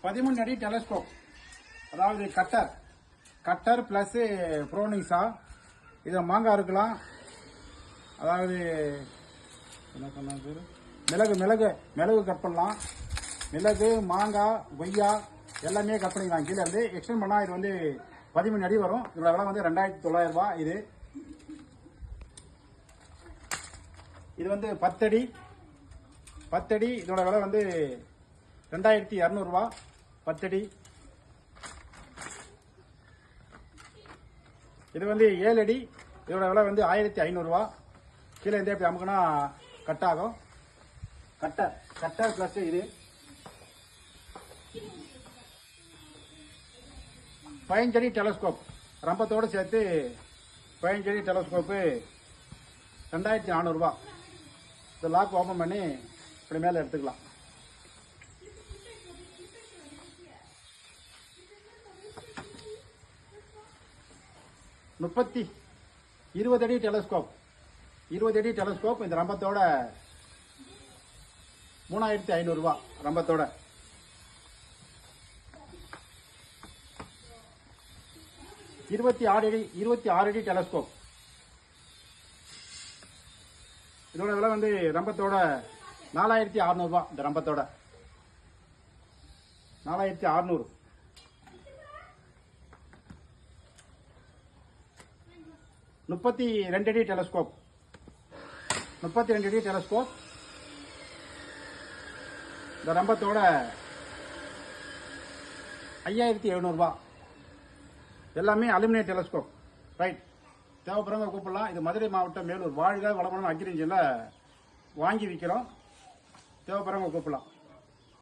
13 அடி டெலஸ்கோப், அதாவது cutter plus pruning சா. இதில் மாங்காய் இருக்கலாம், அதாவது என்ன சொன்னாங்க, மிளகு கட் பண்ணலாம். மிளகு, மாங்காய், கொய்யா எல்லாமே கட் பண்ணிக்கலாம். கீழே இருந்து எக்ஸ்டெண்ட் பண்ணால் இது வந்து 13 அடி வரும். இதோட விலை வந்து 2900 ரூபா. இது வந்து 10 அடி. இதோட விலை வந்து 2200 ரூபா. 10 அடி. இது வந்து 7 அடி. இதோட விலை வந்து 1500 ரூபா. கீழே இருந்து எப்படி அமுக்குனா கட் ஆகும். கட்டர் பிளஸ் இது 15 அடி டெலஸ்கோப் ரம்பத்தோடு சேர்த்து 15 அடி டெலஸ்கோப்பு 2400 ரூபா. இந்த லாக் ஓப்பன் பண்ணி இப்படி மேலே எடுத்துக்கலாம். முப்பத்தி 20 அடி டெலஸ்கோப் இந்த ரம்பத்தோட 3500 ரூபா. ரம்பத்தோட 26 அடி டெலஸ்கோப். இதோட விலை வந்து ரம்பத்தோட 4600 ரூபா. இந்த ரம்பத்தோட 4600. 32 அடி டெலஸ்கோப். இந்த ரம்பத்தோட 5700 ரூபா. எல்லாமே அலுமினியம் டெலஸ்கோப். ரைட், தேவைப்படுறவங்க கூப்பிடலாம். இது மதுரை மாவட்டம் மேலூர் வாழ்க வளமுடன் அக்ரிஜனில் வாங்கி விற்கிறோம். தேவைப்படுறவங்க கூப்பிடலாம்.